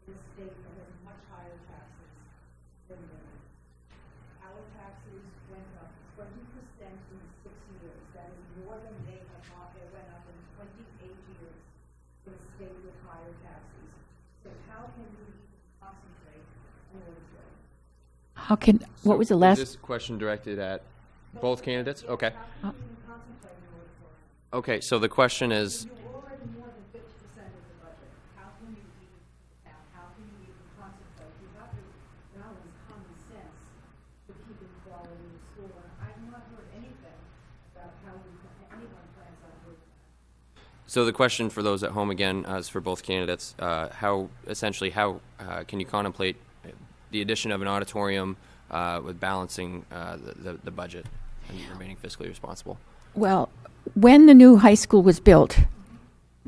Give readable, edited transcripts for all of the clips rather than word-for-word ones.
the state that has much higher taxes than women. Our taxes went up 20% in 6 years. That is more than they have not. They went up in 28 years for the state with higher taxes. So how can we concentrate on what is right? What was the last? Is this question directed at both candidates? Okay. How can we even concentrate on what is right? Okay, so the question is, You're already more than 50% of the budget. How can you even, how can you even concentrate? You have to balance common sense with keeping quality in school. And I've not heard anything about how anyone plans on doing that. so the question for those at home again is for both candidates. How can you contemplate the addition of an auditorium with balancing the budget and remaining fiscally responsible? Well, when the new high school was built,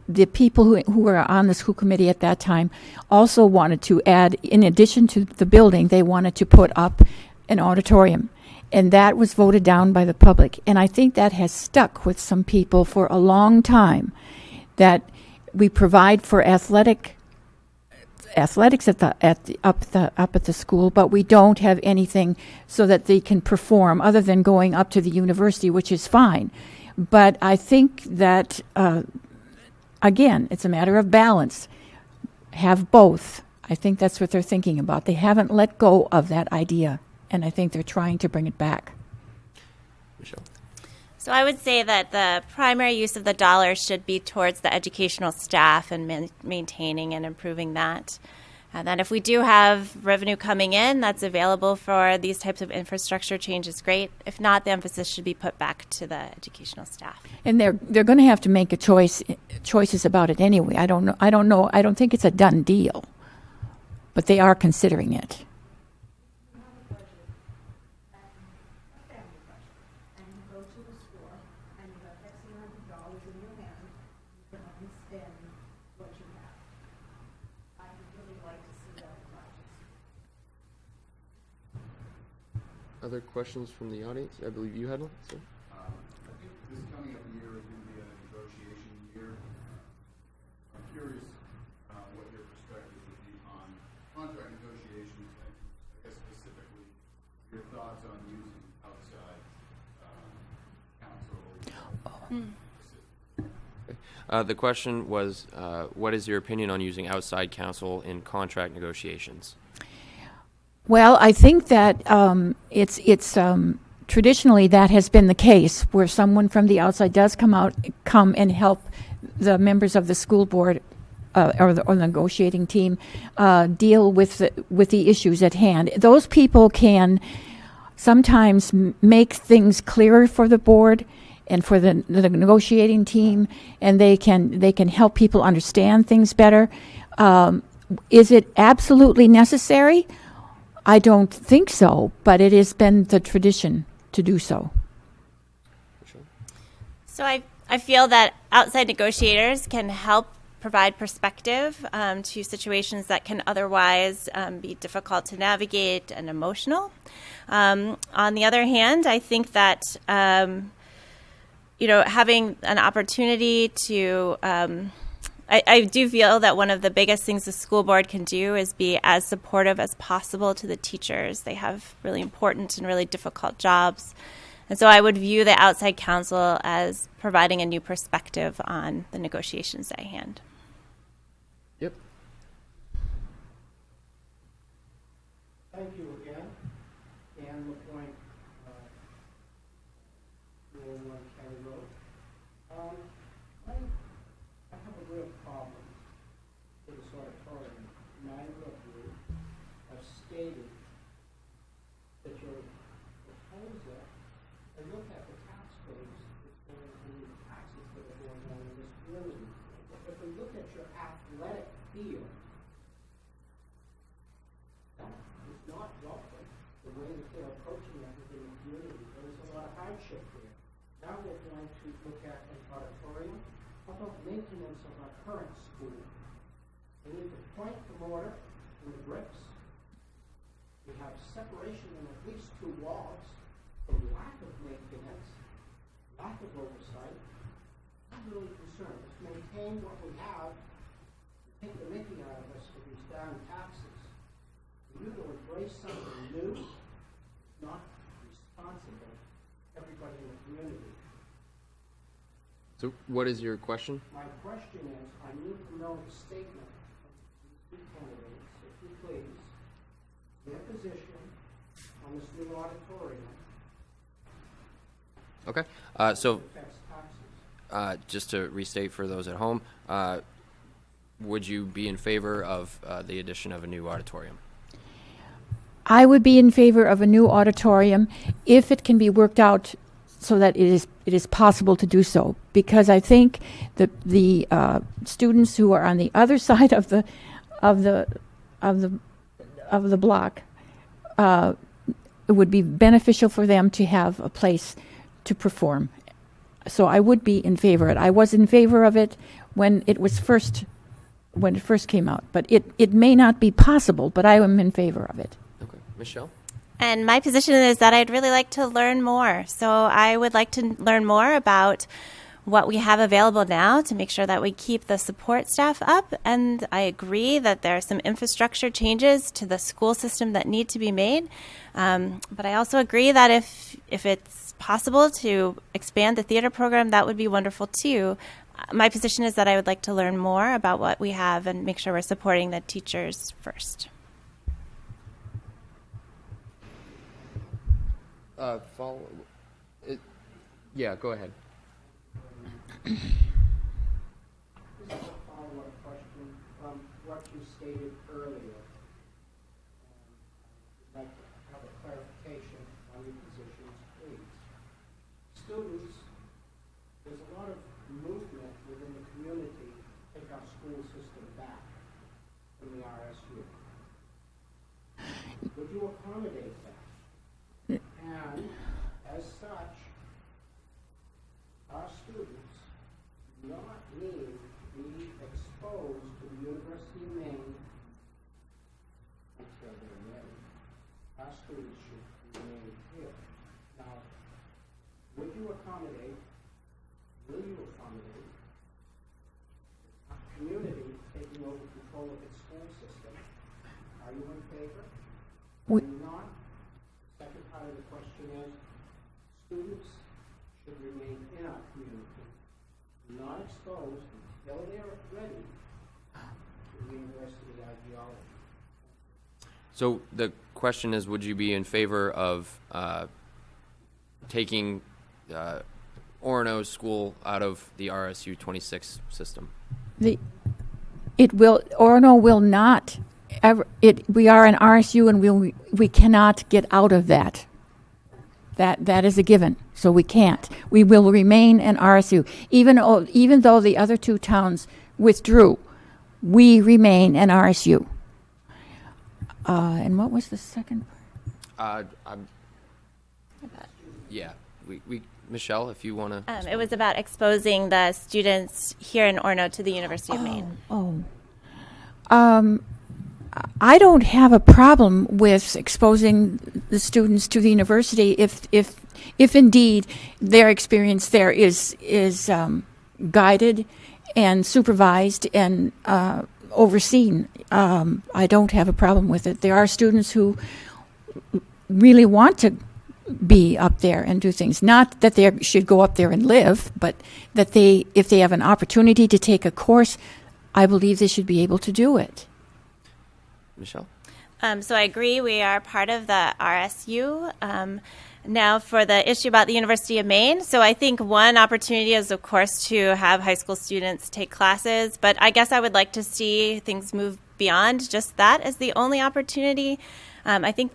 the people who were on the school committee at that time also wanted to add, in addition to the building, they wanted to put up an auditorium. And that was voted down by the public. And I think that has stuck with some people for a long time, that we provide for athletics up at the school, but we don't have anything so that they can perform other than going up to the university, which is fine. But I think that again, it's a matter of balance. Have both. I think that's what they're thinking about. They haven't let go of that idea, and I think they're trying to bring it back. Michelle? So I would say that the primary use of the dollar should be towards the educational staff and maintaining and improving that. And then if we do have revenue coming in that's available for these types of infrastructure changes, great. If not, the emphasis should be put back to the educational staff. And they're going to have to make choices about it anyway. I don't know. I don't think it's a done deal, but they are considering it. Other questions from the audience? I believe you had one, sir. I think this coming up year is going to be a negotiation year. I'm curious what your perspective would be on contract negotiations, and I guess specifically your thoughts on using outside counsel. The question was, what is your opinion on using outside counsel in contract negotiations? Well, I think that it's traditionally that has been the case, where someone from the outside does come and help the members of the school board or the negotiating team deal with the issues at hand. Those people can sometimes make things clearer for the board and for the negotiating team, and they can help people understand things better. Is it absolutely necessary? I don't think so, but it has been the tradition to do so. So I feel that outside negotiators can help provide perspective to situations that can otherwise be difficult to navigate and emotional. On the other hand, I think that having an opportunity to I do feel that one of the biggest things the school board can do is be as supportive as possible to the teachers. They have really important and really difficult jobs. And so I would view the outside counsel as providing a new perspective on the negotiations at hand. Yep. Thank you again. Dan LaPointe, Rule 1 County Road. I have a real problem with this auditorium. Neither of you have stated that your proposal, and look at the tax codes, it's going to be taxes that are going on in this building. If we look at your athletic field, that is not welcome, the way that they're approaching everything in the community. There's a lot of hardship there. Now we're going to look at an auditorium. How about maintenance of our current school? We need to point the mortar and the bricks. We have separation in at least 2 walls. The lack of maintenance, lack of oversight. I'm really concerned. Let's maintain what we have. Take the mickey out of us for these downtown So what is your question? My question is, I need to know the statement of these two candidates, if you please, their position on this new auditorium Okay. So affects taxes. just to restate for those at home, would you be in favor of the addition of a new auditorium? I would be in favor of a new auditorium if it can be worked out so that it is possible to do so. Because I think that the students who are on the other side of the block, it would be beneficial for them to have a place to perform. So I would be in favor of it. I was in favor of it when it first came out, but it may not be possible. But I am in favor of it. Okay. Michelle? And my position is that I'd really like to learn more. So I would like to learn more about what we have available now to make sure that we keep the support staff up. And I agree that there are some infrastructure changes to the school system that need to be made. But I also agree that if it's possible to expand the theater program, that would be wonderful too. My position is that I would like to learn more about what we have and make sure we're supporting the teachers first. Follow. Yeah, go ahead. This is a follow-up question from what you stated earlier. I'd like to have a clarification on your positions, please. Students, there's a lot of movement within the community to take our school system back from the RSU. Would you accommodate that? And as such, our students do not need to be exposed to the University of Maine until they're ready. Our students should remain here. Now, would you accommodate, will you accommodate a community taking over control of its school system? Are you in favor? Are you not? Second part of the question is, students should remain in our community, not exposed until they're ready to the university ideology. So the question is, would you be in favor of taking Orono School out of the RSU 26 system? Orono will not ever. We are an RSU, and we cannot get out of that. That is a given. So we can't. We will remain an RSU, even though the other two towns withdrew. We remain an RSU. And what was the second part? Yeah, we Michelle, if you want to. It was about exposing the students here in Orono to the University of Maine. I don't have a problem with exposing the students to the university if indeed their experience there is guided and supervised and overseen. I don't have a problem with it. There are students who really want to be up there and do things. Not that they should go up there and live, but that if they have an opportunity to take a course, I believe they should be able to do it. Michelle? So I agree. We are part of the RSU. Now, for the issue about the University of Maine, so I think one opportunity is, of course, to have high school students take classes, but I guess I would like to see things move beyond just that as the only opportunity. I think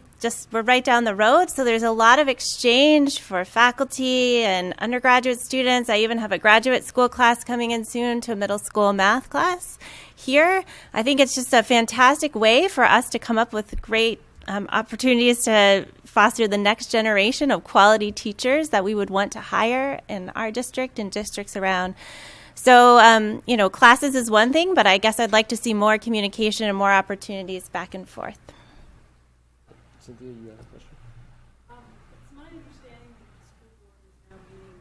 we're right down the road, so there's a lot of exchange for faculty and undergraduate students. I even have a graduate school class coming in soon to a middle school math class here. I think it's just a fantastic way for us to come up with great opportunities to foster the next generation of quality teachers that we would want to hire in our district and districts around. So, classes is one thing, but I guess I'd like to see more communication and more opportunities back and forth. Cynthia, you have a question? It's my understanding that the school board is now meeting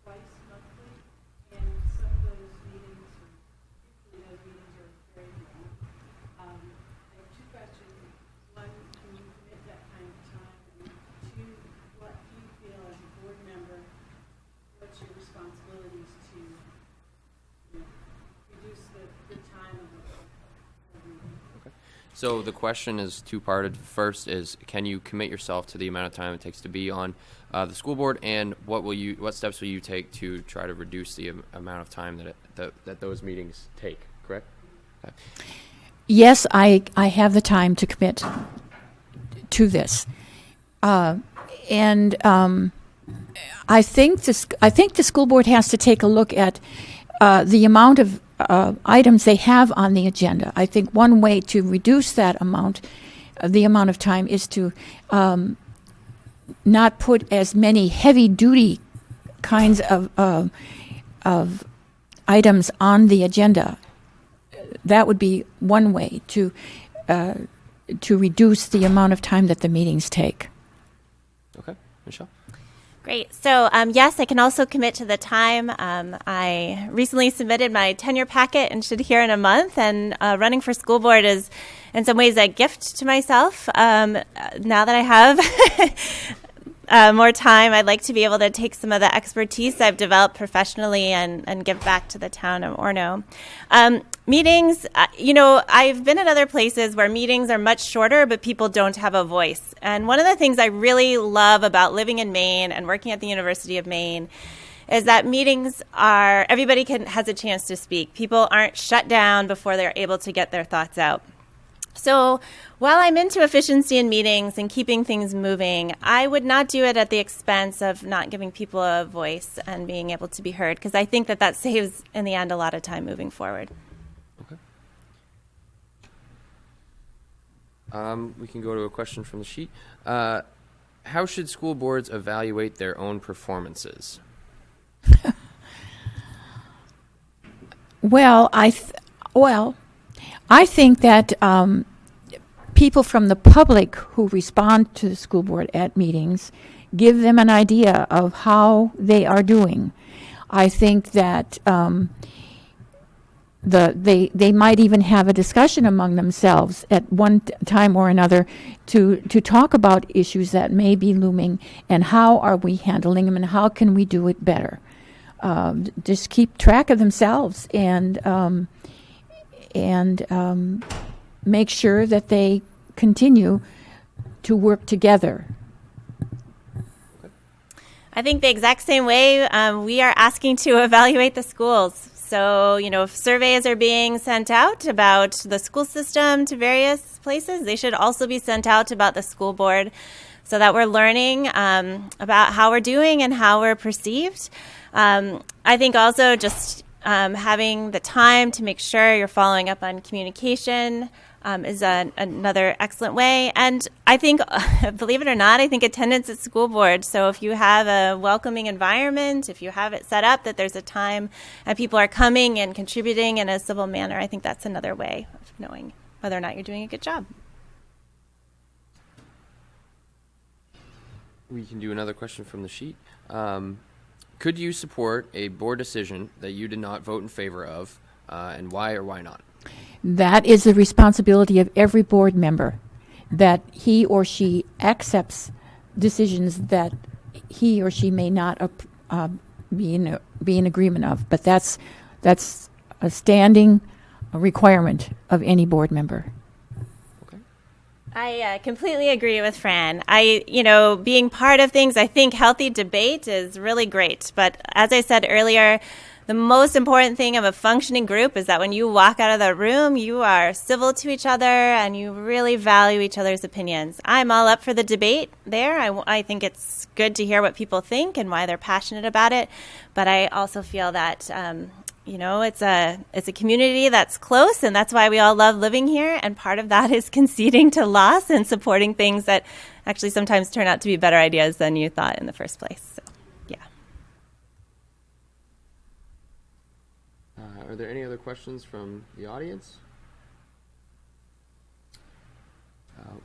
twice monthly, and some of those meetings, usually those meetings are very long. I have two questions. One, can you commit that kind of time? And two, what do you feel as a board member, what's your responsibilities to So the question is two-parted. First is, can you commit yourself to the amount of time it takes to be on the school board, and what steps will you take to try to reduce the amount of time that those meetings take? Correct? Okay. Yes, I have the time to commit to this, and I think the school board has to take a look at the amount of items they have on the agenda. I think one way to reduce that amount, the amount of time, is to not put as many heavy-duty kinds of items on the agenda. That would be one way to reduce the amount of time that the meetings take. Okay, Michelle? Great. So, yes, I can also commit to the time. I recently submitted my tenure packet and should hear in a month. And running for school board is, in some ways, a gift to myself. Now that I have more time, I'd like to be able to take some of the expertise I've developed professionally and give back to the town of Orono. Meetings, I've been at other places where meetings are much shorter, but people don't have a voice. And one of the things I really love about living in Maine and working at the University of Maine is that meetings everybody has a chance to speak. People aren't shut down before they're able to get their thoughts out. So while I'm into efficiency in meetings and keeping things moving, I would not do it at the expense of not giving people a voice and being able to be heard, because I think that saves, in the end, a lot of time moving forward. Okay. We can go to a question from the sheet. How should school boards evaluate their own performances? Well, I think that people from the public who respond to the school board at meetings give them an idea of how they are doing. I think that they might even have a discussion among themselves at one time or another to talk about issues that may be looming and how are we handling them and how can we do it better. Just keep track of themselves and make sure that they continue to work together. I think the exact same way we are asking to evaluate the schools. So, if surveys are being sent out about the school system to various places, they should also be sent out about the school board so that we're learning about how we're doing and how we're perceived. I think also just having the time to make sure you're following up on communication is another excellent way. And I think, believe it or not, I think attendance at school board. So if you have a welcoming environment, if you have it set up that there's a time and people are coming and contributing in a civil manner, I think that's another way of knowing whether or not you're doing a good job. We can do another question from the sheet. Could you support a board decision that you did not vote in favor of, and why or why not? That is the responsibility of every board member, that he or she accepts decisions that he or she may not be in agreement of. But that's a standing requirement of any board member. I completely agree with Fran. Being part of things, I think healthy debate is really great. But as I said earlier, the most important thing of a functioning group is that when you walk out of the room, you are civil to each other and you really value each other's opinions. I'm all up for the debate there. I think it's good to hear what people think and why they're passionate about it. But I also feel that it's a community that's close, and that's why we all love living here. And part of that is conceding to loss and supporting things that actually sometimes turn out to be better ideas than you thought in the first place. So, yeah. Are there any other questions from the audience?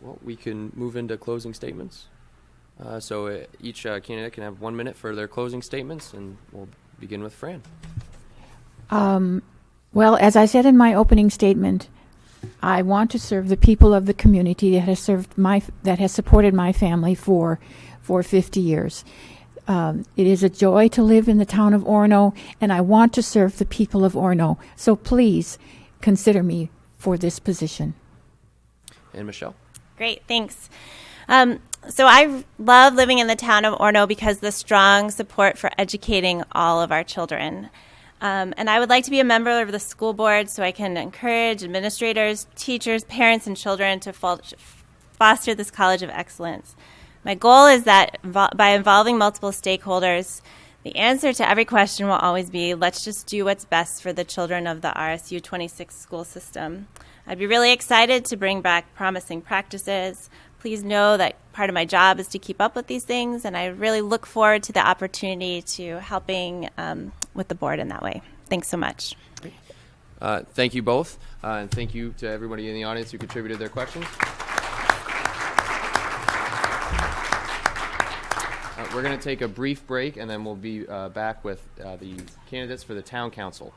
Well, we can move into closing statements. So each candidate can have 1 minute for their closing statements, and we'll begin with Fran. Well, as I said in my opening statement, I want to serve the people of the community that has supported my family for 50 years. It is a joy to live in the town of Orono, and I want to serve the people of Orono. So please consider me for this position. And Michelle? Great, thanks. So I love living in the town of Orono because of the strong support for educating all of our children. And I would like to be a member of the school board so I can encourage administrators, teachers, parents, and children to foster this college of excellence. My goal is that by involving multiple stakeholders, the answer to every question will always be, let's just do what's best for the children of the RSU 26 school system. I'd be really excited to bring back promising practices. Please know that part of my job is to keep up with these things, and I really look forward to the opportunity to helping with the board in that way. Thanks so much. Thank you both, and thank you to everybody in the audience who contributed their questions. We're going to take a brief break, and then we'll be back with the candidates for the town council.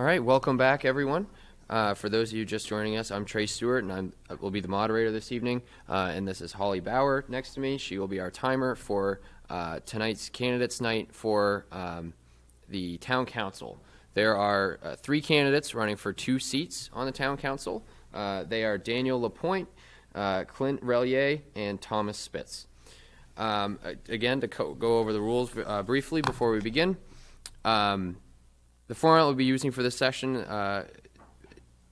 All right, welcome back, everyone. For those of you just joining us, I'm Trey Stewart, and I will be the moderator this evening. And this is Holly Bauer next to me. She will be our timer for tonight's candidates night for the town council. There are 3 candidates running for 2 seats on the town council. They are Daniel Lapointe, Clint Relier, and Thomas Spitz. Again, to go over the rules briefly before we begin. The format we'll be using for this session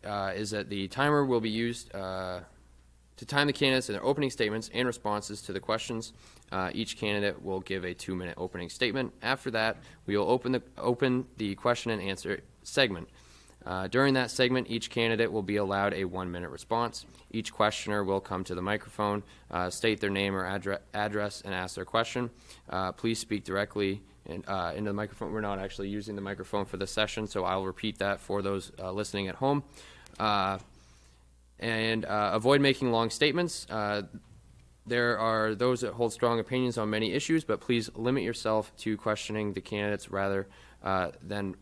is that the timer will be used to time the candidates in their opening statements and responses to the questions. Each candidate will give a 2-minute opening statement. After that, we will open the question and answer segment. During that segment, each candidate will be allowed a 1-minute response. Each questioner will come to the microphone, state their name or address, and ask their question. Please speak directly into the microphone. We're not actually using the microphone for this session, so I'll repeat that for those listening at home. And avoid making long statements. There are those that hold strong opinions on many issues, but please limit yourself to questioning the candidates rather than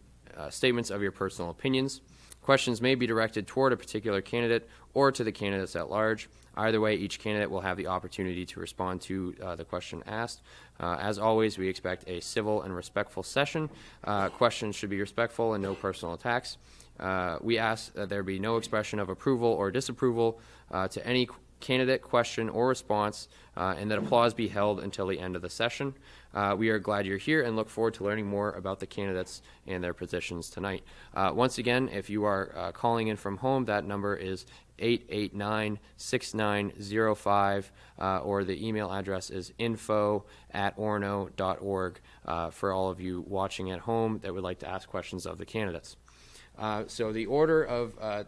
statements of your personal opinions. Questions may be directed toward a particular candidate or to the candidates at large. Either way, each candidate will have the opportunity to respond to the question asked. As always, we expect a civil and respectful session. Questions should be respectful and no personal attacks. We ask that there be no expression of approval or disapproval to any candidate, question, or response, and that applause be held until the end of the session. We are glad you're here and look forward to learning more about the candidates and their positions tonight. Once again, if you are calling in from home, that number is 889-6905, or the email address is info@orono.org for all of you watching at home that would like to ask questions of the candidates. So the order of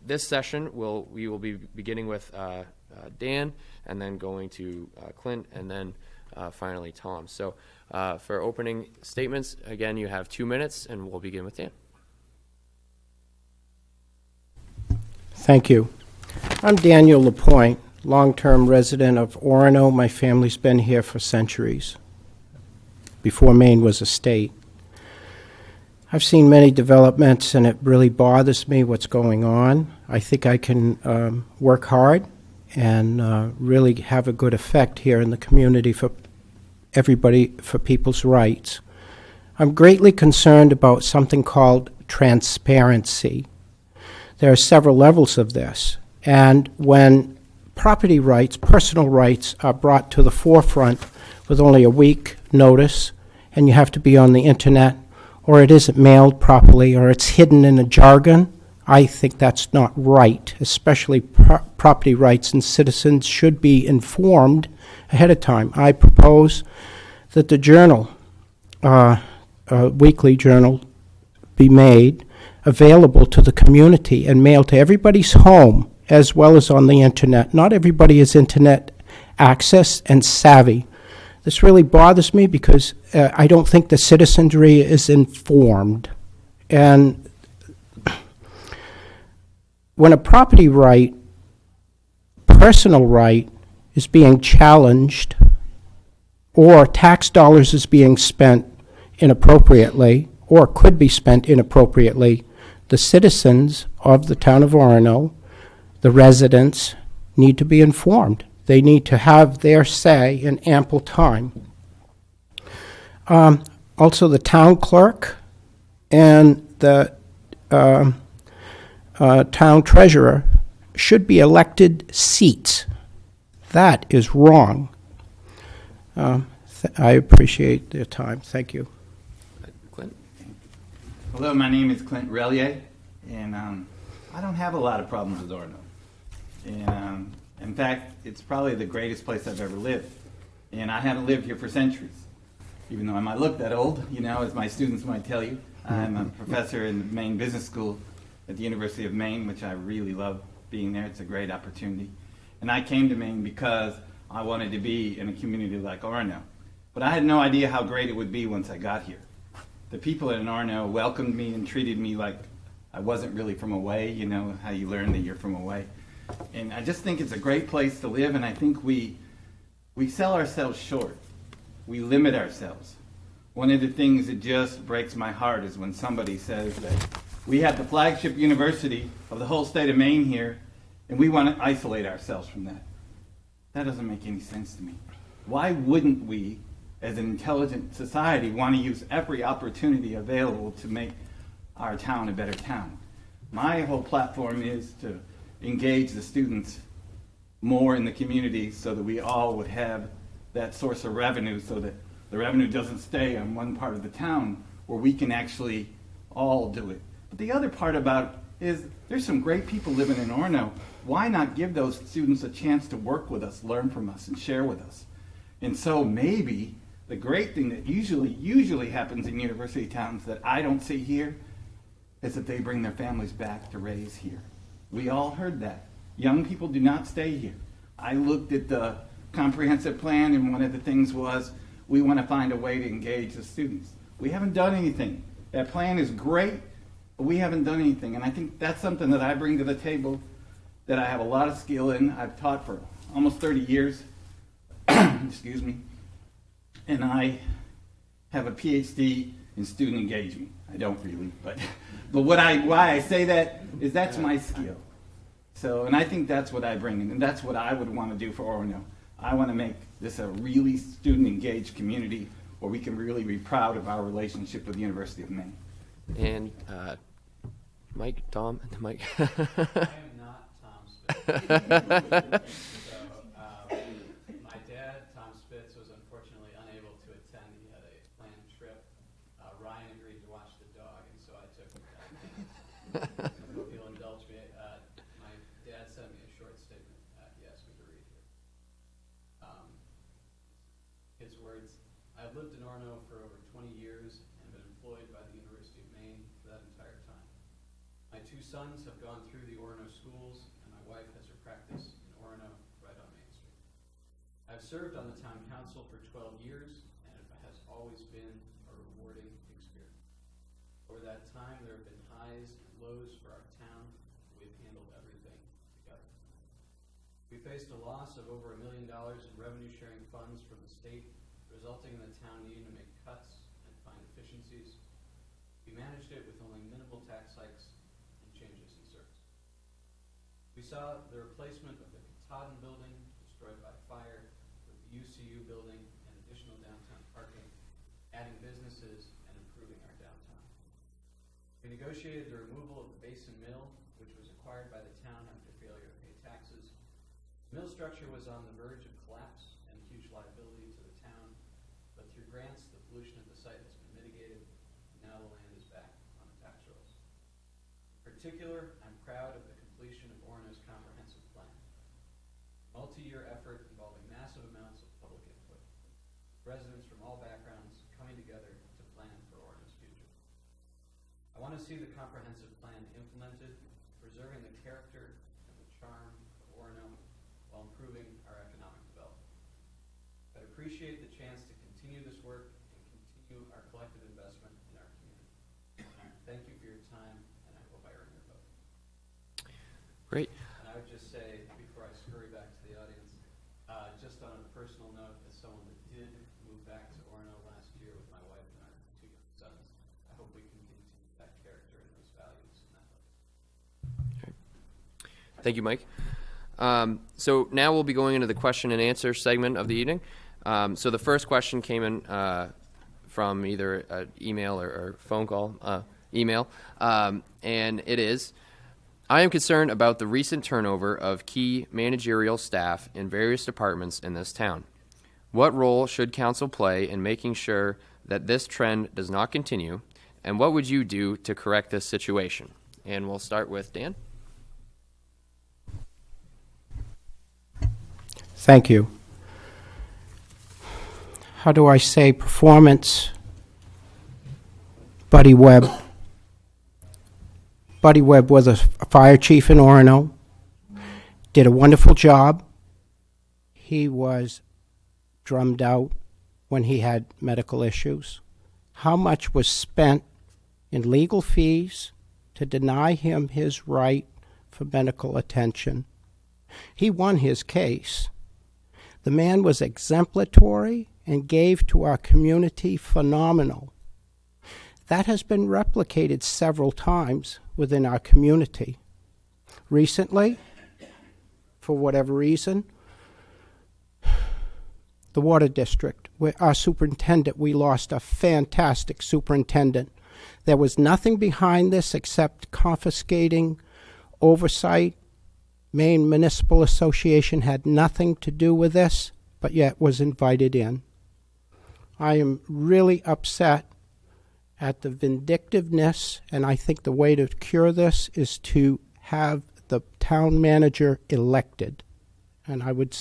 this session, we will be beginning with Dan, and then going to Clint, and then finally Tom. So for opening statements, again, you have 2 minutes, and we'll begin with Dan. Thank you. I'm Daniel Lapointe, long-term resident of Orono. My family's been here for centuries, before Maine was a state. I've seen many developments, and it really bothers me what's going on. I think I can work hard and really have a good effect here in the community for everybody, for people's rights. I'm greatly concerned about something called transparency. There are several levels of this, and when property rights, personal rights, are brought to the forefront with only a week notice, and you have to be on the internet, or it isn't mailed properly, or it's hidden in a jargon, I think that's not right. Especially property rights, and citizens should be informed ahead of time. I propose that the journal, a weekly journal, be made available to the community and mailed to everybody's home as well as on the internet. Not everybody has internet access and savvy. This really bothers me because I don't think the citizenry is informed. And when a property right, personal right, is being challenged, or tax dollars is being spent inappropriately, or could be spent inappropriately, the citizens of the town of Orono, the residents, need to be informed. They need to have their say in ample time. Also, the town clerk and the town treasurer should be elected seats. That is wrong. I appreciate their time. Thank you. Clint? Hello, my name is Clint Relier, and I don't have a lot of problems with Orono. And in fact, it's probably the greatest place I've ever lived. And I haven't lived here for centuries. Even though I might look that old, as my students might tell you. I'm a professor in the Maine Business School at the University of Maine, which I really love being there. It's a great opportunity. And I came to Maine because I wanted to be in a community like Orono. But I had no idea how great it would be once I got here. The people in Orono welcomed me and treated me like I wasn't really from away, how you learn that you're from away. And I just think it's a great place to live, and I think we sell ourselves short. We limit ourselves. One of the things that just breaks my heart is when somebody says that We have the flagship university of the whole state of Maine here, and we want to isolate ourselves from that. That doesn't make any sense to me. Why wouldn't we, as an intelligent society, want to use every opportunity available to make our town a better town? My whole platform is to engage the students more in the community so that we all would have that source of revenue, so that the revenue doesn't stay on one part of the town where we can actually all do it. But the other part about it is there's some great people living in Orono. Why not give those students a chance to work with us, learn from us, and share with us? And so maybe the great thing that usually happens in university towns that I don't see here is that they bring their families back to raise here. We all heard that. Young people do not stay here. I looked at the comprehensive plan, and one of the things was we want to find a way to engage the students. We haven't done anything. That plan is great, but we haven't done anything. And I think that's something that I bring to the table that I have a lot of skill in. I've taught for almost 30 years. Excuse me. And I have a PhD in student engagement. I don't really, but why I say that is that's my skill. So, and I think that's what I bring in, and that's what I would want to do for Orono. I want to make this a really student-engaged community where we can really be proud of our relationship with the University of Maine. And Mike, Tom, and Mike. I am not Tom Spitz. My dad, Tom Spitz, was unfortunately unable to attend. He had a planned trip. Ryan agreed to watch the dog, and so I took him. If you'll indulge me, my dad sent me a short statement he asked me to read here. His words: I've lived in Orono for over 20 years and been employed by the University of Maine for that entire time. My two sons have gone through the Orono schools, and my wife has her practice in Orono right on Main Street. I've served on the town council for 12 years, and it has always been a rewarding experience. Over that time, there have been highs and lows for our town. We've handled everything together. We faced a loss of over $1 million in revenue-sharing funds from the state, resulting in the town needing to make cuts and find efficiencies. We managed it with only minimal tax hikes and changes in service. We saw the replacement of the Katahdin building destroyed by fire with the UCU building and additional downtown parking, adding businesses and improving our downtown. We negotiated the removal of the Basin Mill, which was acquired by the town after failure to pay taxes. The mill structure was on the verge of collapse and huge liability to the town, but through grants, the pollution at the site has been mitigated, and now the land is back on the tax rolls. In particular, I'm proud of the completion of Orono's comprehensive plan, a multi-year effort involving massive amounts of public input, residents from all backgrounds coming together to plan for Orono's future. I want to see the comprehensive plan implemented, preserving the character and the charm of Orono while improving our economic development. I'd appreciate the chance to continue this work and continue our collective investment in our community. Thank you for your time, and I hope I earn your vote. Great. And I would just say, before I scurry back to the audience, just on a personal note, as someone that did move back to Orono last year with my wife and our two young sons, I hope we can continue that character and those values in that way. Thank you, Mike. So now we'll be going into the question and answer segment of the evening. So the first question came in from either an email or phone call, email, and it is, I am concerned about the recent turnover of key managerial staff in various departments in this town. What role should council play in making sure that this trend does not continue, and what would you do to correct this situation? And we'll start with Dan. Thank you. How do I say performance? Buddy Webb. Buddy Webb was a fire chief in Orono, did a wonderful job. He was drummed out when he had medical issues. How much was spent in legal fees to deny him his right for medical attention? He won his case. The man was exemplary and gave to our community phenomenal. That has been replicated several times within our community. Recently, for whatever reason, the water district, our superintendent, we lost a fantastic superintendent. There was nothing behind this except confiscating oversight. Maine Municipal Association had nothing to do with this, but yet was invited in. I am really upset at the vindictiveness, and I think the way to cure this is to have the town manager elected. And I would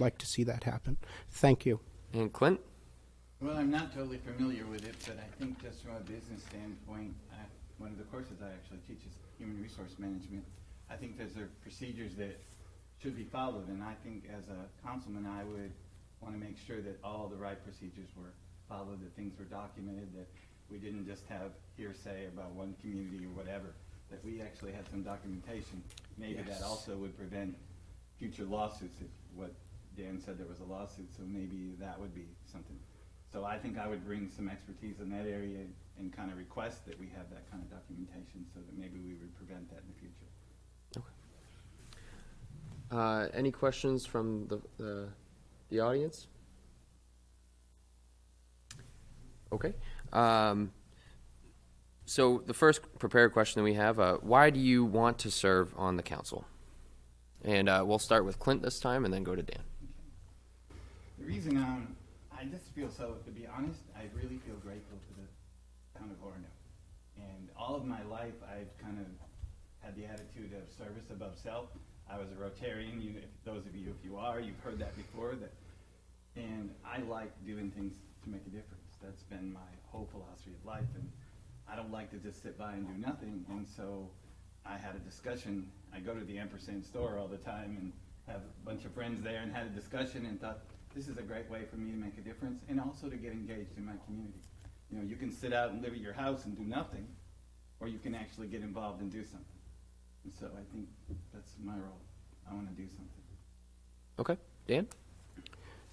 like to see that happen. Thank you. And Clint? Well, I'm not totally familiar with it, but I think just from a business standpoint, one of the courses I actually teach is human resource management. I think those are procedures that should be followed, and I think as a councilman, I would want to make sure that all the right procedures were followed, that things were documented, that we didn't just have hearsay about one community or whatever, that we actually had some documentation. Maybe Yes. that also would prevent future lawsuits if what Dan said there was a lawsuit, so maybe that would be something. So I think I would bring some expertise in that area and kind of request that we have that kind of documentation so that maybe we would prevent that in the future. Any questions from the audience? Okay. So the first prepared question that we have, why do you want to serve on the council? And we'll start with Clint this time and then go to Dan. The reason I just feel so, to be honest, I really feel grateful to the town of Orono. And all of my life, I've kind of had the attitude of service above self. I was a Rotarian. Those of you, if you are, you've heard that before. And I like doing things to make a difference. That's been my whole philosophy of life. And I don't like to just sit by and do nothing. And so I had a discussion. I go to the ampersand store all the time and have a bunch of friends there and had a discussion and thought, this is a great way for me to make a difference and also to get engaged in my community. You know, you can sit out and live at your house and do nothing, or you can actually get involved and do something. And so I think that's my role. I want to do something. Okay. Dan?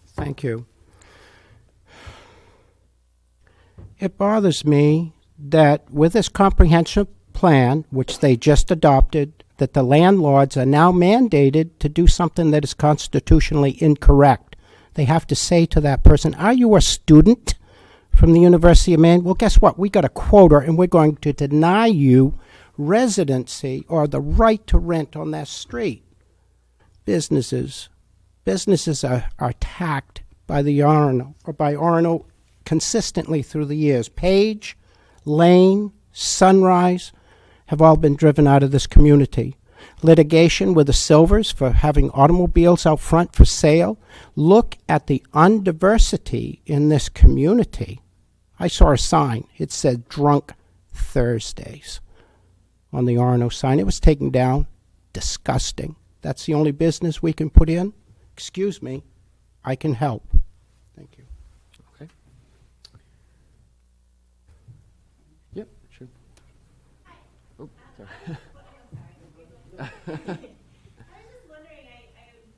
Thank you. It bothers me that with this comprehensive plan, which they just adopted, that the landlords are now mandated to do something that is constitutionally incorrect. They have to say to that person, are you a student from the University of Maine? Well, guess what? We got a quota, and we're going to deny you residency or the right to rent on that street. Businesses are attacked by the Orono, or by Orono consistently through the years. Page, Lane, Sunrise have all been driven out of this community. Litigation with the Silvers for having automobiles out front for sale. Look at the undiversity in this community. I saw a sign. It said Drunk Thursdays on the Orono sign. It was taken down. Disgusting. That's the only business we can put in? Excuse me. I can help. Thank you. Okay. Yep, sure. Oh, sorry. I was just wondering,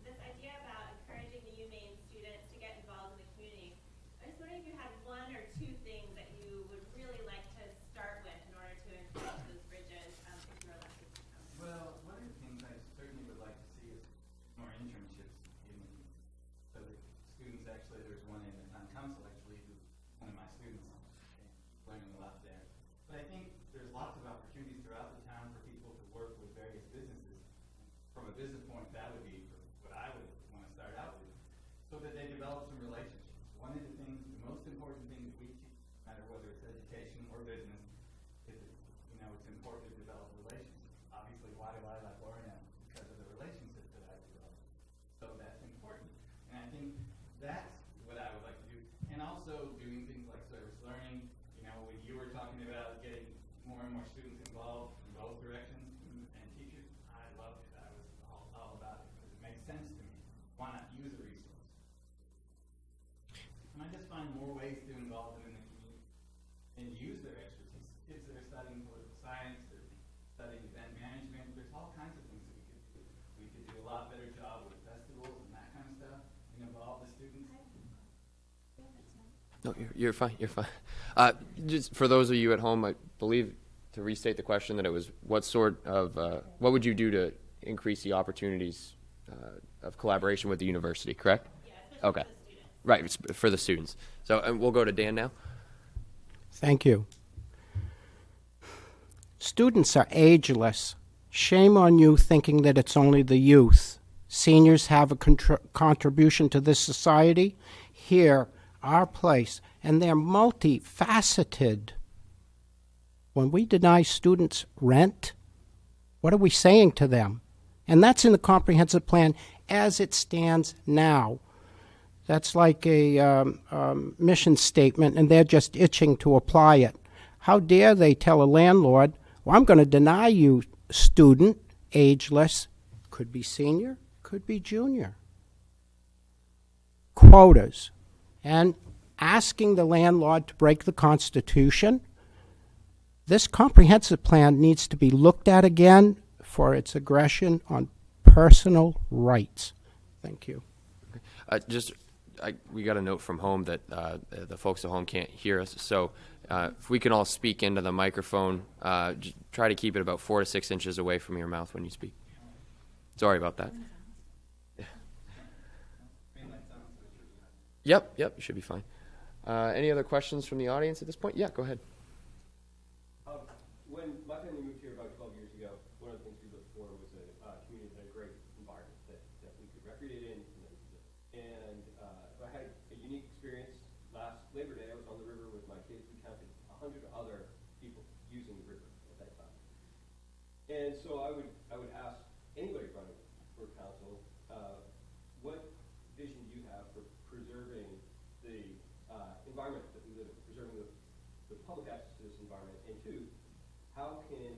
this idea about encouraging the UMaine students to get involved in the community, I was wondering if you had one or two things that you would really like to start with in order to encourage those bridges if you were elected to come. Well, one of the things I certainly would like to see is more internships so that students actually, there's one in the town council actually, who's one of my students, and learning a lot there. But I think there's lots of opportunities throughout the town for people to work with various businesses. From a business point, that would be what I would want to start out with, so that they develop some relationships. One of the things, the most important thing that we teach, no matter whether it's education or business, is that, it's important to develop relationships. Obviously, why do I like Orono? Because of the relationships that I've developed. So that's important. And I think that's what I would like to do. And also doing things like service learning. When you were talking about getting more and more students involved in both directions and teachers, I loved it. I was all about it because it makes sense to me. Why not use a resource? And I just find more ways to involve them in the community and use their expertise. Kids that are studying political science, they're studying event management, there's all kinds of things that we could do. We could do a lot better job with festivals and that kind of stuff and involve the students. No, you're fine. You're fine. Just for those of you at home, I believe to restate the question that it was what sort of what would you do to increase the opportunities of collaboration with the university? Correct? Yeah. Okay. Right, it's for the students. So we'll go to Dan now. Thank you. Students are ageless. Shame on you thinking that it's only the youth. Seniors have a contribution to this society. Here, our place, and they're multifaceted. When we deny students rent, what are we saying to them? And that's in the comprehensive plan as it stands now. That's like a mission statement, and they're just itching to apply it. How dare they tell a landlord, well, I'm going to deny you student, ageless, could be senior, could be junior. Quotas. And asking the landlord to break the Constitution. This comprehensive plan needs to be looked at again for its aggression on personal rights. Thank you. We got a note from home that the folks at home can't hear us. So if we can all speak into the microphone, just try to keep it about 4 to 6 inches away from your mouth when you speak. Sorry about that. Yep, you should be fine. Any other questions from the audience at this point? Yeah, go ahead. When my family moved here about 12 years ago, one of the things we looked for was a community that had a great environment that we could recreate in. And I had a unique experience. Last Labor Day, I was on the river with my kids. We counted 100 other people using the river at that time. And so I would ask anybody running for council, what vision do you have for preserving the environment that we live in, preserving the public access to this environment, and two, how can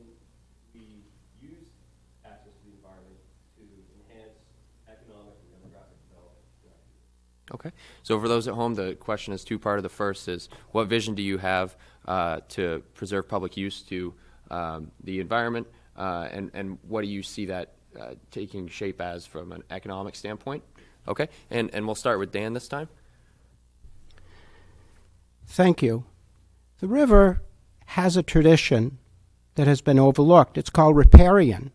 we use access to the environment to enhance economic and demographic development? Okay. So for those at home, the question is two-part. The first is, what vision do you have to preserve public use to the environment, and what do you see that taking shape as from an economic standpoint? Okay. And we'll start with Dan this time. Thank you. The river has a tradition that has been overlooked. It's called riparian.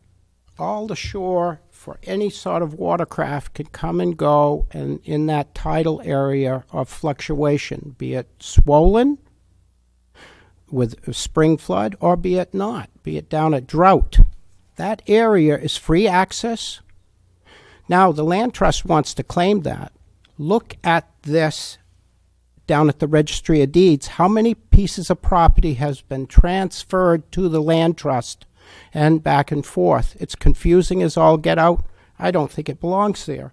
All the shore for any sort of watercraft can come and go and in that tidal area of fluctuation, be it swollen with a spring flood or be it not, be it down at drought. That area is free access. Now, the Land Trust wants to claim that. Look at this down at the Registry of Deeds. How many pieces of property has been transferred to the Land Trust and back and forth? It's confusing as all get out. I don't think it belongs there.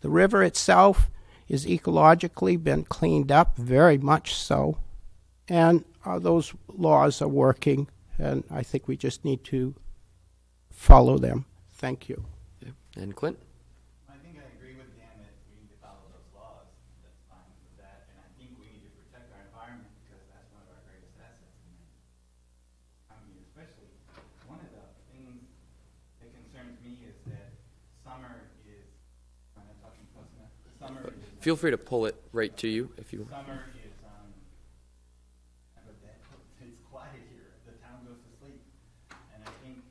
The river itself is ecologically been cleaned up, very much so. And those laws are working, and I think we just need to follow them. Thank you. Yeah. And Clint? I think I agree with Dan that we need to follow those laws. That's fine with that. And I think we need to protect our environment because that's one of our greatest assets. I mean, especially one of the things that concerns me is that summer is, am I talking close enough? Summer is, Feel free to pull it right to you if you. summer is, it's quiet here. The town goes to sleep. And I think,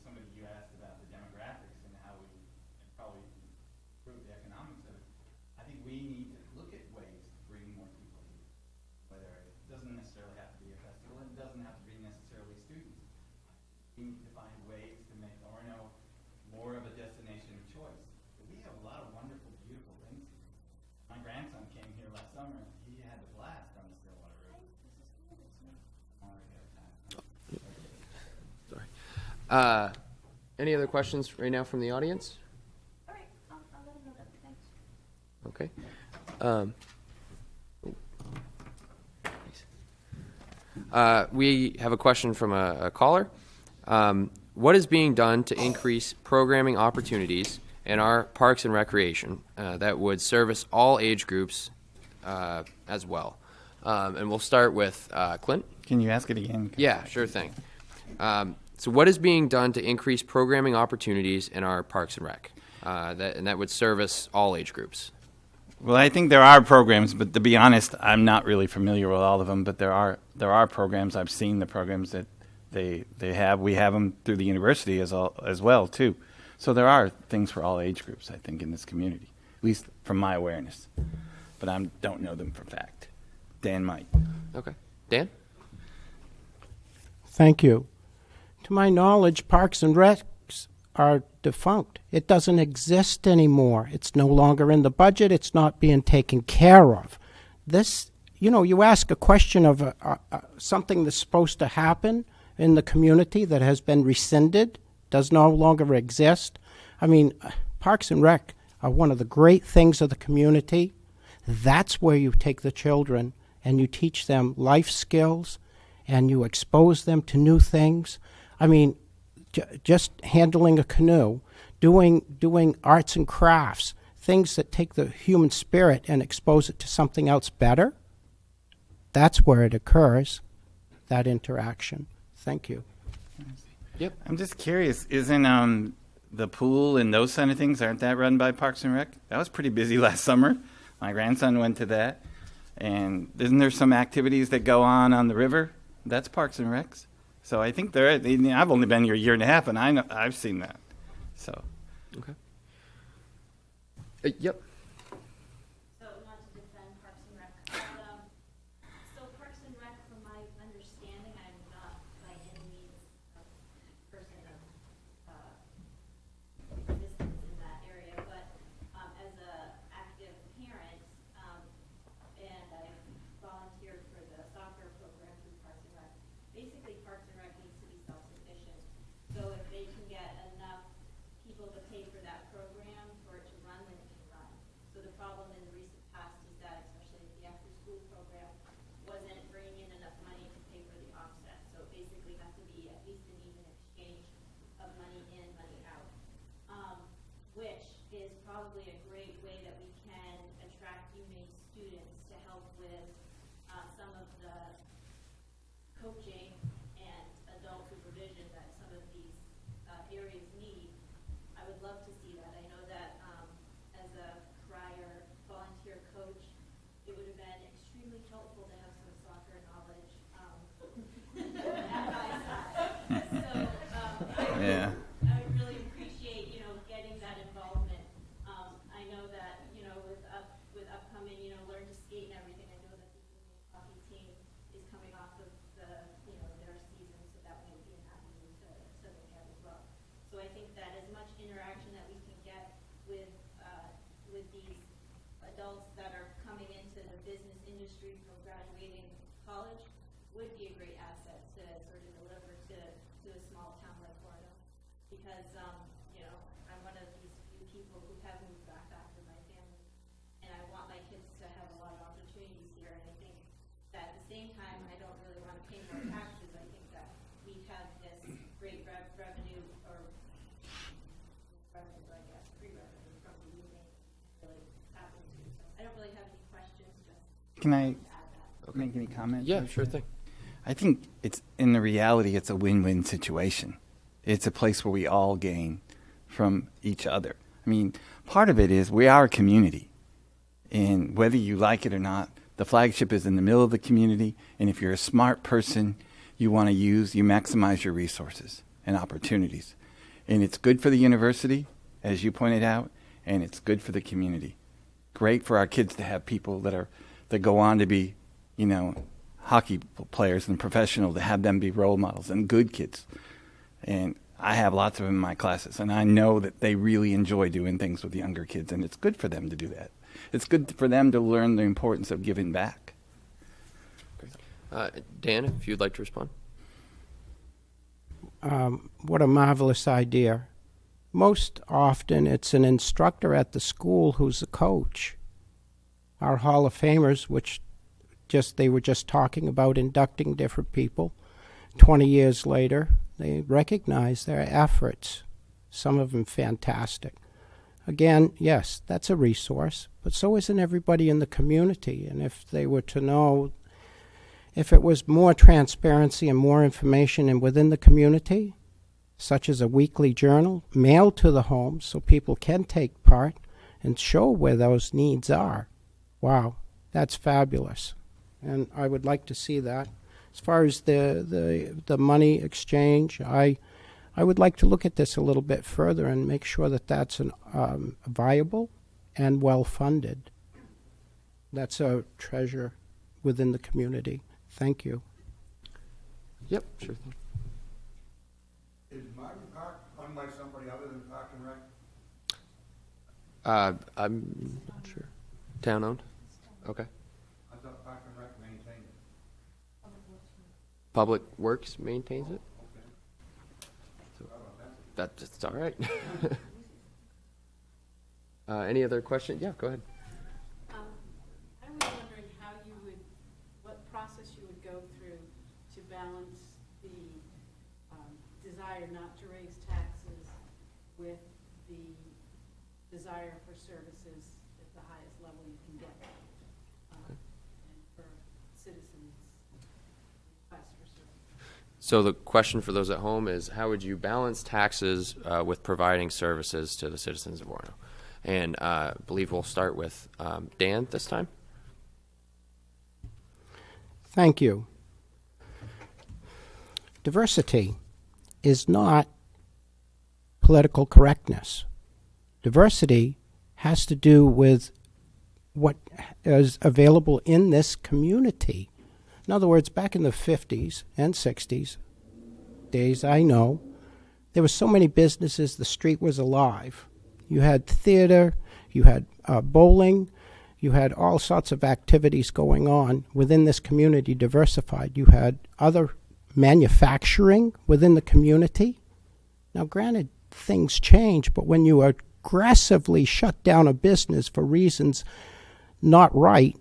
somebody you asked about the demographics and how we can probably improve the economics of it. I think we need to look at ways to bring more people here. Whether it doesn't necessarily have to be a festival, and it doesn't have to be necessarily students. We need to find ways to make Orono more of a destination of choice. But we have a lot of wonderful, beautiful things here. My grandson came here last summer. He had a blast on the Stillwater River. Sorry. Any other questions right now from the audience? All right, I'll let him know that. Okay. We have a question from a caller. What is being done to increase programming opportunities in our parks and recreation that would service all age groups as well? And we'll start with Clint. Can you ask it again? Yeah, sure thing. So what is being done to increase programming opportunities in our parks and rec that would service all age groups? Well, I think there are programs, but to be honest, I'm not really familiar with all of them. But there are programs. I've seen the programs that they have. We have them through the university as well too. So there are things for all age groups, I think, in this community, at least from my awareness. But I don't know them for fact. Dan might. Okay. Dan? Thank you. To my knowledge, Parks and Recs are defunct. It doesn't exist anymore. It's no longer in the budget. It's not being taken care of. This, you ask a question of something that's supposed to happen in the community that has been rescinded, does no longer exist. I mean, Parks and Rec are one of the great things of the community. That's where you take the children and you teach them life skills and you expose them to new things. I mean, just handling a canoe, doing arts and crafts, things that take the human spirit and expose it to something else better. That's where it occurs, that interaction. Thank you. Yep. I'm just curious, isn't the pool and those kind of things, aren't that run by Parks and Rec? That was pretty busy last summer. My grandson went to that. And isn't there some activities that go on the river? That's Parks and Recs. So I think I've only been here a year and a half, and I've seen that. So. Okay. Yep. So not to defend Parks and Rec, but so Parks and Rec, from my understanding, I'm not by any means a person of existence in that area, but as a active parent, and I volunteered for the soccer program through Parks and Rec. Basically, Parks and Rec needs to be self-sufficient. So if they can get enough people to pay for that program for it to run, then it can run. So the problem in the recent past is that, especially the after-school program, wasn't bringing in enough money to pay for the offset. So it basically has to be at least an even exchange of money in, money out, which is probably a great way that we can attract UMaine students to help with some of the coaching and adult supervision that some of these areas need. I would love to see that. I know that as a prior volunteer coach, it would have been extremely helpful to have some soccer knowledge at my side. So Yeah. I would really appreciate, getting that involvement. I know that, with upcoming, Learn to Skate and everything, I know that the UMaine hockey team is coming off of their season, so that might be an avenue to look at as well. So I think that as much interaction that we can get with these adults that are coming into the business industry from graduating college would be a great asset to sort of deliver to a small town like Florida. Because, I'm one of these few people who have moved back after my family. And I want my kids to have a lot of opportunities here. And I think that at the same time, I don't really want to pay more taxes. I think that we have this great revenue, or revenue, I guess, pre-revenue from the UMaine really tap into. So I don't really have any questions, just Can I add that. make any comments? Yeah, sure thing. I think in the reality, it's a win-win situation. It's a place where we all gain from each other. I mean, part of it is we are a community. And whether you like it or not, the flagship is in the middle of the community. And if you're a smart person, you maximize your resources and opportunities. And it's good for the university, as you pointed out, and it's good for the community. Great for our kids to have people that go on to be, hockey players and professional, to have them be role models and good kids. And I have lots of them in my classes, and I know that they really enjoy doing things with younger kids, and it's good for them to do that. It's good for them to learn the importance of giving back. Dan, if you'd like to respond. What a marvelous idea. Most often it's an instructor at the school who's a coach. Our Hall of Famers, which they were just talking about inducting different people, 20 years later, they recognize their efforts, some of them fantastic. Again, yes, that's a resource, but so isn't everybody in the community. And if they were to know, if it was more transparency and more information and within the community, such as a weekly journal mailed to the homes so people can take part and show where those needs are, Wow, that's fabulous. And I would like to see that. As far as the money exchange, I would like to look at this a little bit further and make sure that that's viable and well-funded. That's a treasure within the community. Thank you. Yep, sure thing. Is Martin Park run by somebody other than Park and Rec? I'm not sure. Town owned? Okay. I thought Park and Rec maintained it. Public Works maintains it? Okay. So that's all right. Any other questions? Yeah, go ahead. I was wondering what process you would go through to balance the desire not to raise taxes with the desire for services at the highest level you can get, and for citizens' request for services. So the question for those at home is, how would you balance taxes with providing services to the citizens of Orono? And I believe we'll start with Dan this time. Thank you. Diversity is not political correctness. Diversity has to do with what is available in this community. In other words, back in the 50s and 60s, days I know, there were so many businesses, the street was alive. You had theater, you had bowling, you had all sorts of activities going on within this community, diversified. You had other manufacturing within the community. Now, granted, things change, but when you aggressively shut down a business for reasons not right,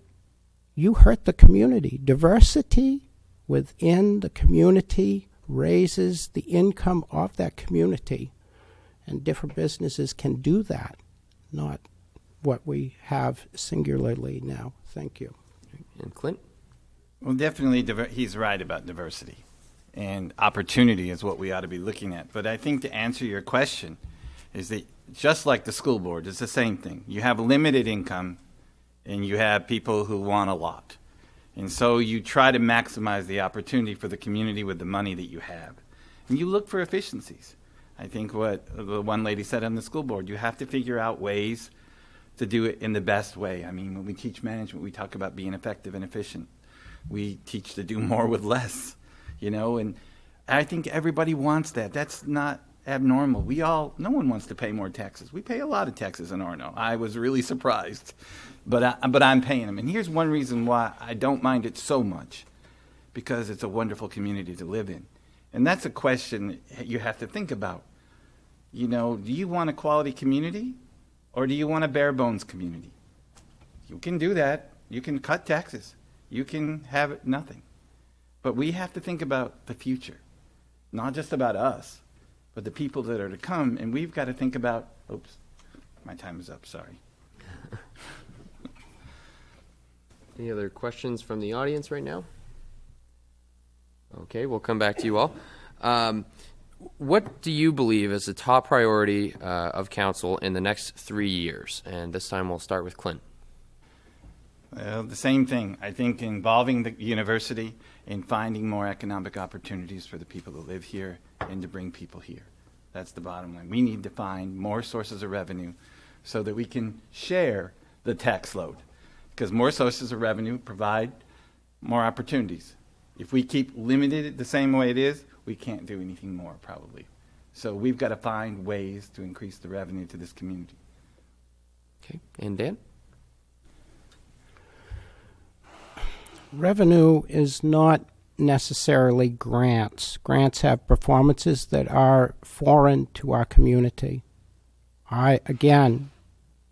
you hurt the community. Diversity within the community raises the income of that community. And different businesses can do that, not what we have singularly now. Thank you. And Clint? Well, definitely, he's right about diversity. And opportunity is what we ought to be looking at. But I think to answer your question is that just like the school board, it's the same thing. You have limited income, and you have people who want a lot. And so you try to maximize the opportunity for the community with the money that you have. And you look for efficiencies. I think what the one lady said on the school board, you have to figure out ways to do it in the best way. I mean, when we teach management, we talk about being effective and efficient. We teach to do more with less, and I think everybody wants that. That's not abnormal. No one wants to pay more taxes. We pay a lot of taxes in Orono. I was really surprised, but I'm paying them. And here's one reason why I don't mind it so much, because it's a wonderful community to live in. And that's a question you have to think about. Do you want a quality community, or do you want a bare bones community? You can do that. You can cut taxes. You can have nothing. But we have to think about the future, not just about us, but the people that are to come. And we've got to think about, oops, my time is up, sorry. Any other questions from the audience right now? Okay, we'll come back to you all. What do you believe is the top priority of council in the next 3 years? And this time we'll start with Clint. Well, the same thing. I think involving the university in finding more economic opportunities for the people that live here and to bring people here. That's the bottom line. We need to find more sources of revenue so that we can share the tax load, because more sources of revenue provide more opportunities. If we keep limited the same way it is, we can't do anything more, probably. So we've got to find ways to increase the revenue to this community. Okay, and Dan? Revenue is not necessarily grants. Grants have performances that are foreign to our community. To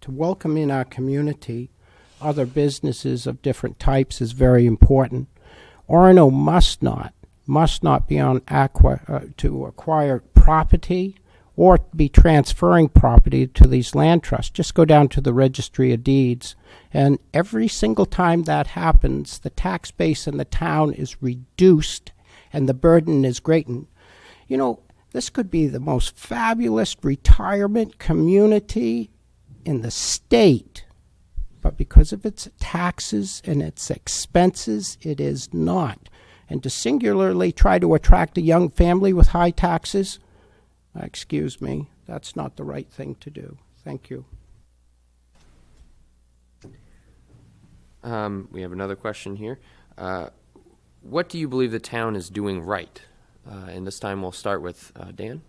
welcome in our community other businesses of different types is very important. Orono must not be on to acquire property or be transferring property to these land trusts. Just go down to the Registry of Deeds, and every single time that happens, the tax base in the town is reduced and the burden is greatened. This could be the most fabulous retirement community in the state, but because of its taxes and its expenses, it is not. And to singularly try to attract a young family with high taxes, excuse me, that's not the right thing to do. Thank you. We have another question here. What do you believe the town is doing right? And this time we'll start with Dan.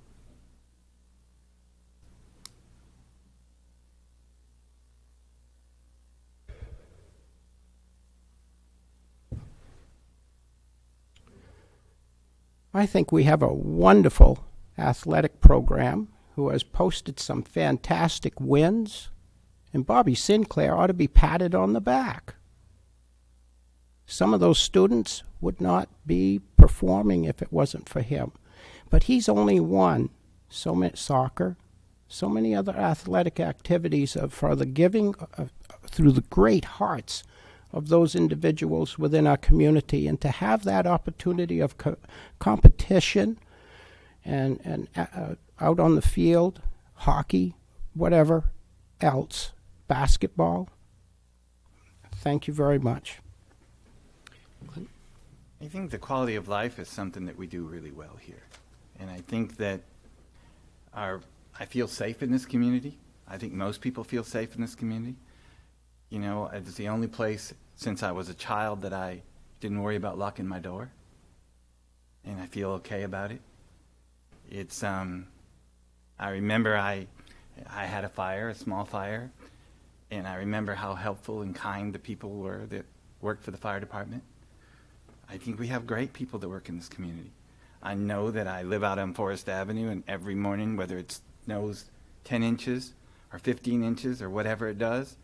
I think we have a wonderful athletic program who has posted some fantastic wins, and Bobby Sinclair ought to be patted on the back. Some of those students would not be performing if it wasn't for him. But he's only won so much soccer, so many other athletic activities for the giving through the great hearts of those individuals within our community, and to have that opportunity of competition and out on the field, hockey, whatever else, basketball. Thank you very much. I think the quality of life is something that we do really well here. And I think that I feel safe in this community. I think most people feel safe in this community. You know, it's the only place since I was a child that I didn't worry about locking my door. And I feel okay about it. It's, I remember I had a fire, a small fire, and I remember how helpful and kind the people were that worked for the fire department. I think we have great people that work in this community. I know that I live out on Forest Avenue, and every morning, whether it snows 10 inches or 15 inches or whatever it does,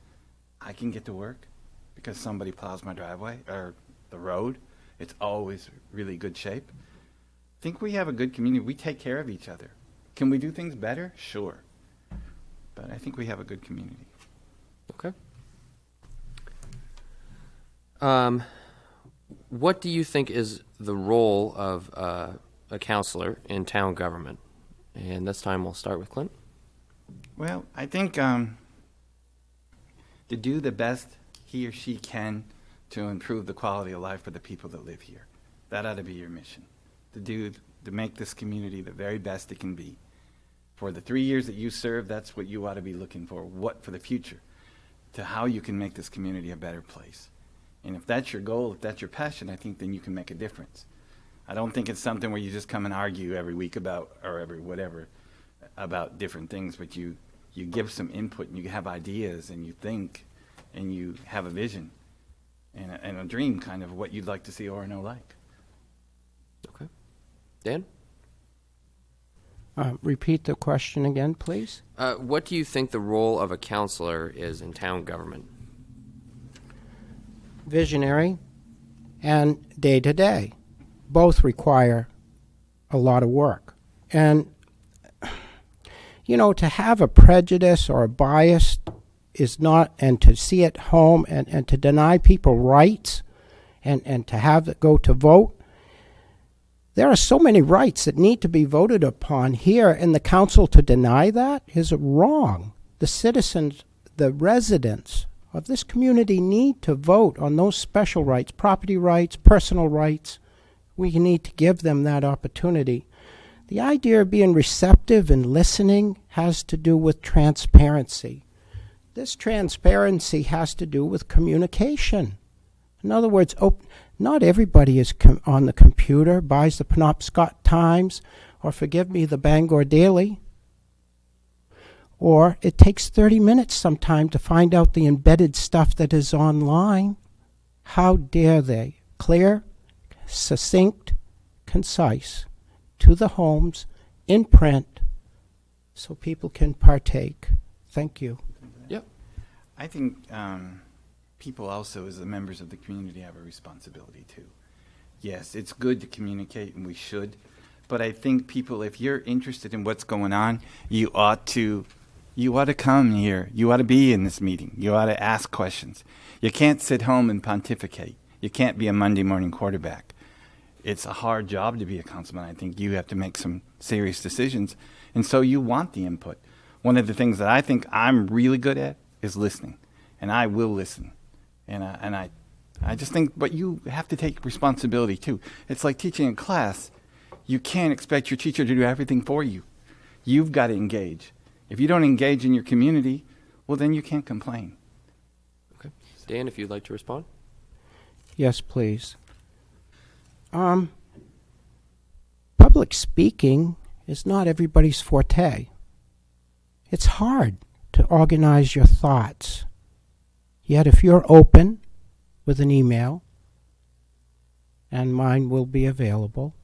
I can get to work because somebody plows my driveway or the road. It's always really good shape. I think we have a good community. We take care of each other. Can we do things better? Sure. But I think we have a good community. Okay. What do you think is the role of a counselor in town government? And this time we'll start with Clint. Well, I think to do the best he or she can to improve the quality of life for the people that live here. That ought to be your mission. To make this community the very best it can be. For the 3 years that you serve, that's what you ought to be looking for. What for the future? To how you can make this community a better place. And if that's your goal, if that's your passion, I think then you can make a difference. I don't think it's something where you just come and argue every week about, or every whatever, about different things, but you give some input and you have ideas and you think and you have a vision and a dream kind of what you'd like to see Orono like. Okay. Dan? Repeat the question again, please. What do you think the role of a counselor is in town government? Visionary and day-to-day. Both require a lot of work. And, you know, to have a prejudice or a bias is not, and to see it home and to deny people rights and to have it go to vote, there are so many rights that need to be voted upon here, and the council to deny that is wrong. The citizens, the residents of this community need to vote on those special rights, property rights, personal rights. We need to give them that opportunity. The idea of being receptive and listening has to do with transparency. This transparency has to do with communication. In other words, not everybody is on the computer, buys the Penobscot Times, or forgive me, the Bangor Daily. Or it takes 30 minutes sometime to find out the embedded stuff that is online. How dare they? Clear, succinct, concise, to the homes, in print, so people can partake. Thank you. Yep. I think people also, as the members of the community, have a responsibility too. Yes, it's good to communicate, and we should. But I think people, if you're interested in what's going on, you ought to come here. You ought to be in this meeting. You ought to ask questions. You can't sit home and pontificate. You can't be a Monday morning quarterback. It's a hard job to be a councilman. I think you have to make some serious decisions. And so you want the input. One of the things that I think I'm really good at is listening. and I will listen. And I just think, but you have to take responsibility too. It's like teaching a class. You can't expect your teacher to do everything for you. You've got to engage. If you don't engage in your community, well, then you can't complain. Okay. Dan, if you'd like to respond. Yes, please. Public speaking is not everybody's forte. It's hard to organize your thoughts. Yet if you're open with an email, and mine will be available,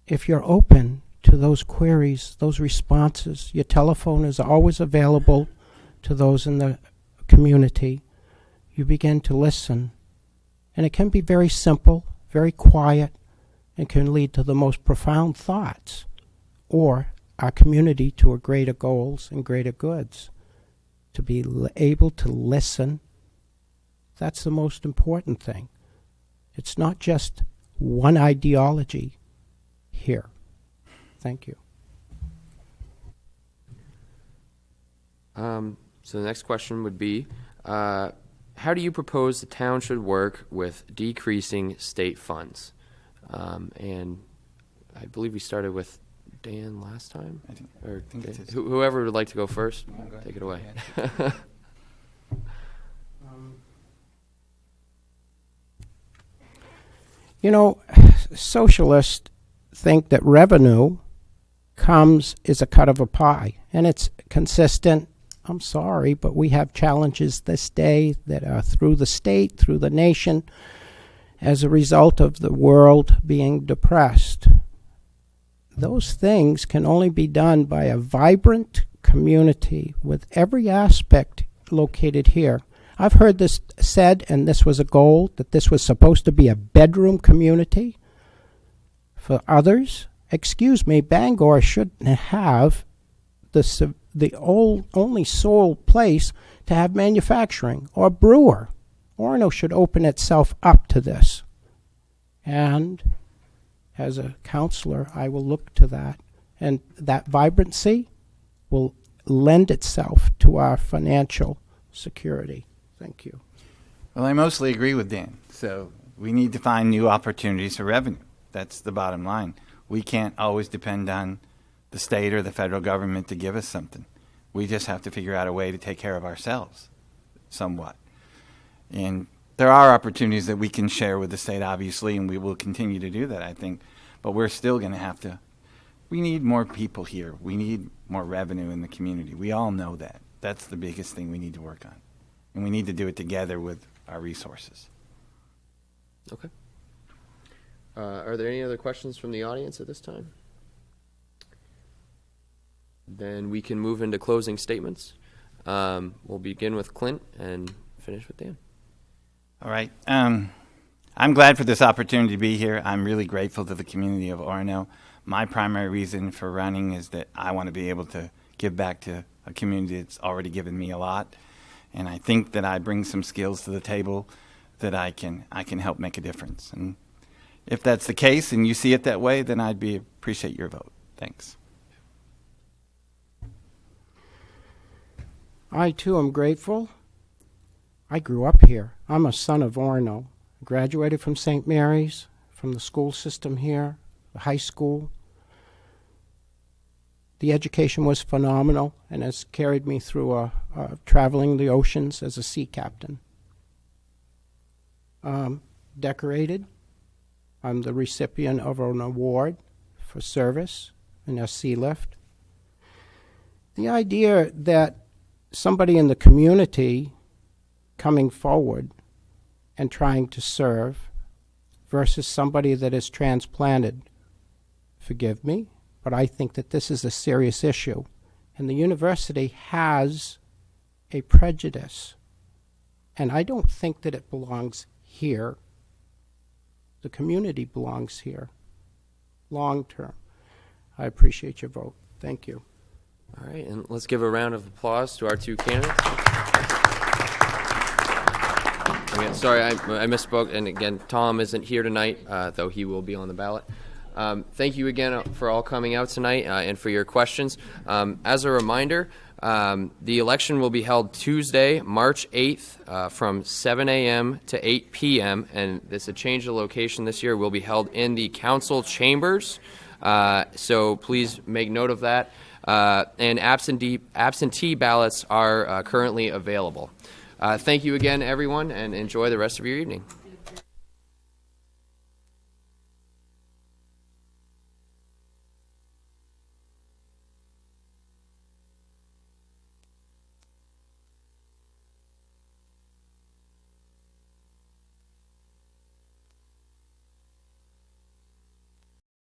if you're open to those queries, those responses, your telephone is always available to those in the community, you begin to listen. And it can be very simple, very quiet, and can lead to the most profound thoughts, or our community to a greater goals and greater goods. To be able to listen, that's the most important thing. It's not just one ideology here. Thank you. So the next question would be, how do you propose the town should work with decreasing state funds? And I believe we started with Dan last time. I think it is. Whoever would like to go first, go ahead. take it away. You know, socialists think that revenue is a cut of a pie, and it's consistent. I'm sorry, but we have challenges this day that are through the state, through the nation, as a result of the world being depressed. Those things can only be done by a vibrant community with every aspect located here. I've heard this said, and this was a goal, that this was supposed to be a bedroom community for others. Excuse me, Bangor shouldn't have the only sole place to have manufacturing or brewer. Orono should open itself up to this. And as a counselor, I will look to that. And that vibrancy will lend itself to our financial security. Thank you. Well, I mostly agree with Dan. So we need to find new opportunities for revenue. That's the bottom line. We can't always depend on the state or the federal government to give us something. We just have to figure out a way to take care of ourselves somewhat. And there are opportunities that we can share with the state, obviously, and we will continue to do that, I think. But we're still going to have to, we need more people here. We need more revenue in the community. We all know that. That's the biggest thing we need to work on. And we need to do it together with our resources. Okay. Are there any other questions from the audience at this time? Then we can move into closing statements. We'll begin with Clint and finish with Dan. All right. I'm glad for this opportunity to be here. I'm really grateful to the community of Orono. My primary reason for running is that I want to be able to give back to a community that's already given me a lot. And I think that I bring some skills to the table that I can help make a difference. And if that's the case and you see it that way, then I'd appreciate your vote. Thanks. I, too, am grateful. I grew up here. I'm a son of Orono. Graduated from St. Mary's, from the school system here, the high school. The education was phenomenal and has carried me through traveling the oceans as a sea captain. Decorated. I'm the recipient of an award for service in a sea lift. The idea that somebody in the community coming forward and trying to serve versus somebody that is transplanted, forgive me, but I think that this is a serious issue. And the university has a prejudice. And I don't think that it belongs here. The community belongs here, long term. I appreciate your vote. Thank you. All right, and let's give a round of applause to our two candidates. Again, sorry, I misspoke, and again, Tom isn't here tonight, though he will be on the ballot. Thank you again for all coming out tonight and for your questions. As a reminder, The election will be held Tuesday, March 8th, from 7 a.m. to 8 p.m., and this a change of location this year. Will be held in the council chambers, so please make note of that. And absentee ballots are currently available. Thank you again, everyone, and enjoy the rest of your evening.